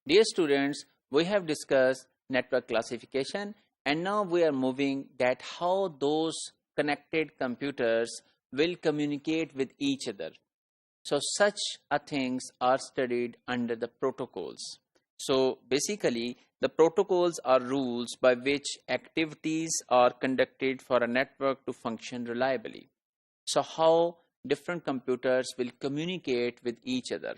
Dear students, we have discussed network classification and now we are moving that how those connected computers will communicate with each other. So such things are studied under the protocols. So basically the protocols are rules by which activities are conducted for a network to function reliably. So how different computers will communicate with each other.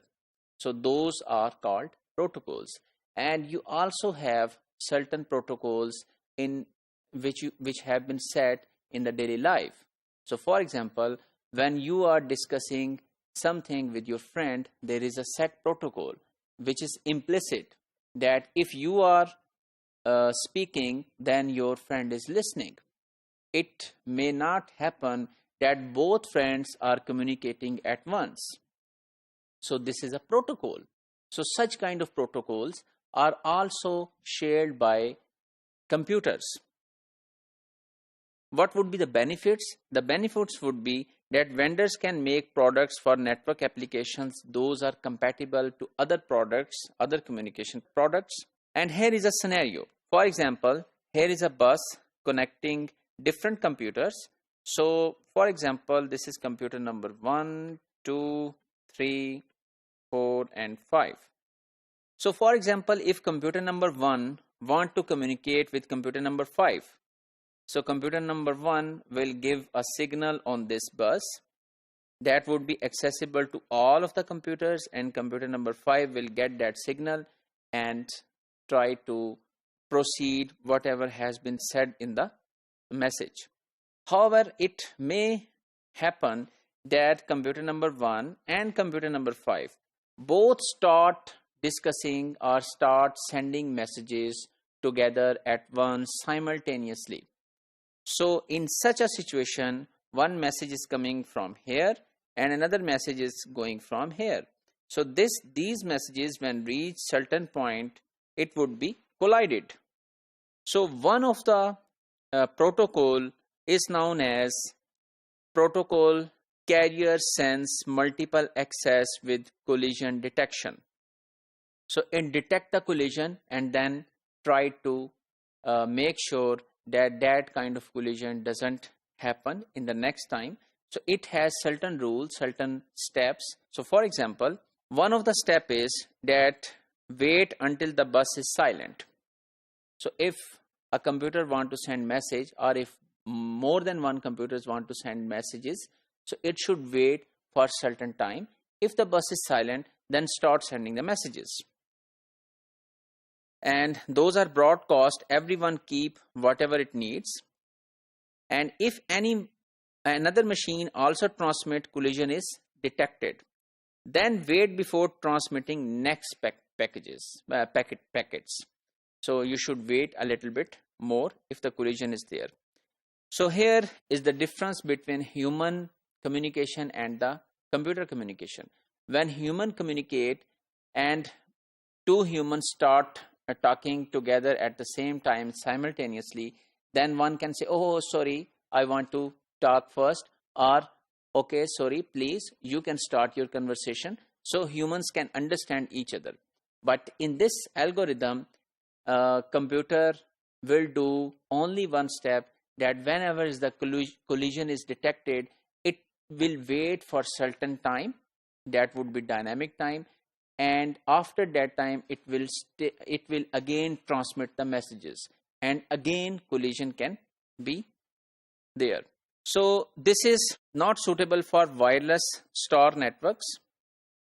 So those are called protocols. And you also have certain protocols in which have been set in the daily life. So for example, when you are discussing something with your friend, there is a set protocol which is implicit that if you are speaking, then your friend is listening. It may not happen that both friends are communicating at once. So this is a protocol. So such kind of protocols are also shared by computers. What would be the benefits? The benefits would be that vendors can make products for network applications. Those are compatible to other products, other communication products. And here is a scenario. For example, here is a bus connecting different computers. So for example, this is computer number 1, 2, 3, 4 and 5. So for example, if computer number 1 want to communicate with computer number 5, so computer number 1 will give a signal on this bus that would be accessible to all of the computers, and computer number 5 will get that signal and try to proceed whatever has been said in the message. However, it may happen that computer number 1 and computer number 5 both start discussing or start sending messages together at once simultaneously. So in such a situation, one message is coming from here and another message is going from here. So these messages, when reach certain point, it would be collided. So one of the protocol is known as protocol carrier sense multiple access with collision detection. So it detect the collision and then try to make sure that that kind of collision doesn't happen in the next time. So it has certain rules, certain steps. So for example, one of the step is that wait until the bus is silent. So if a computer want to send message, or if more than one computers want to send messages, so it should wait for certain time. If the bus is silent, then start sending the messages. And those are broadcast, everyone keep whatever it needs. And if another machine also transmit collision is detected, then wait before transmitting next packets. So you should wait a little bit more if the collision is there. So here is the difference between human communication and the computer communication. When human communicate and two humans start talking together at the same time simultaneously, then one can say, oh sorry, I want to talk first, or okay sorry, please you can start your conversation. So humans can understand each other. But in this algorithm, computer will do only one step, that whenever the collision is detected, it will wait for certain time, that would be dynamic time, and after that time it will again transmit the messages, and again collision can be there. So this is not suitable for wireless star networks,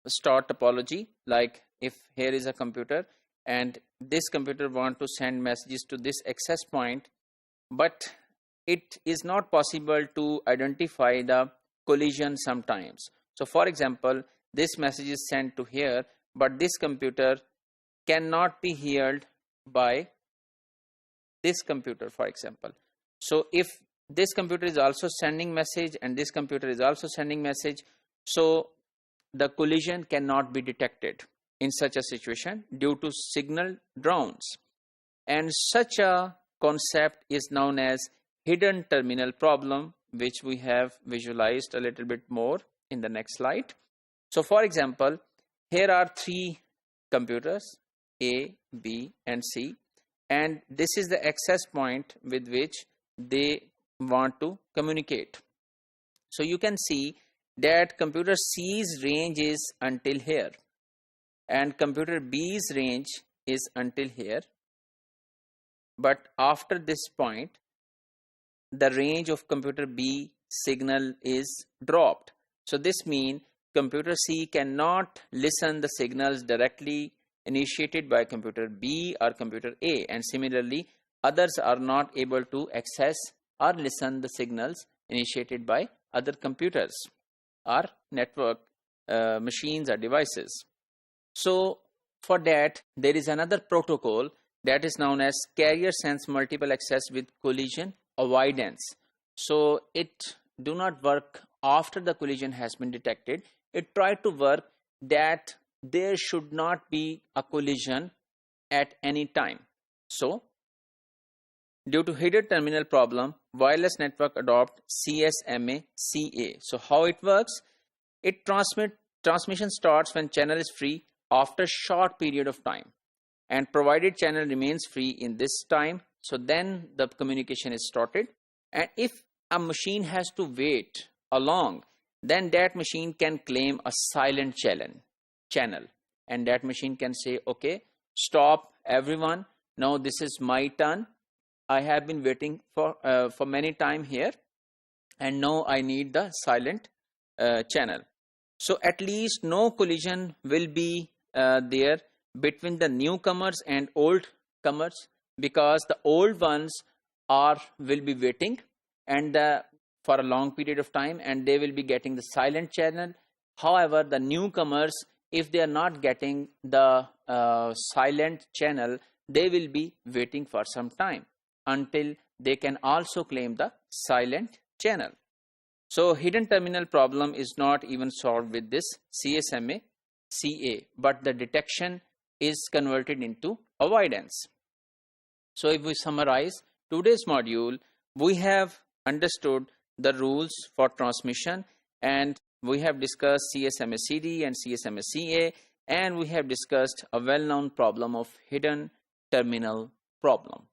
star topology. Like if here is a computer and this computer want to send messages to this access point, but it is not possible to identify the collision sometimes. So for example, this message is sent to here, but this computer cannot be heard by this computer, for example. So if this computer is also sending message and this computer is also sending message, so the collision cannot be detected in such a situation due to signal drowns. And such a concept is known as hidden terminal problem, which we have visualized a little bit more in the next slide. So for example, here are three computers A, B, and C, and this is the access point with which they want to communicate. So you can see that computer C's range is until here and computer B's range is until here, but after this point the range of computer B signal is dropped. So this means computer C cannot listen the signals directly initiated by computer B or computer A, and similarly others are not able to access or listen the signals initiated by other computers or network machines or devices. So for that there is another protocol that is known as carrier sense multiple access with collision avoidance. So it do not work after the collision has been detected. It try to work that there should not be a collision at any time. So due to hidden terminal problem, wireless network adopt CSMA-CA. So how it works? It transmission starts when channel is free after short period of time, and provided channel remains free in this time, so then the communication is started. And if a machine has to wait along, then that machine can claim a silent channel, and that machine can say, okay, stop everyone, now this is my turn. I have been waiting for many time here, and now I need the silent channel. So at least no collision will be there between the newcomers and old comers, because the old ones will be waiting and for a long period of time, and they will be getting the silent channel. However, the newcomers, if they are not getting the silent channel, they will be waiting for some time until they can also claim the silent channel. So hidden terminal problem is not even solved with this CSMA-CA, but the detection is converted into avoidance. So if we summarize today's module, we have understood the rules for transmission, and we have discussed CSMA-CD and CSMA-CA, and we have discussed a well-known problem of hidden terminal problem.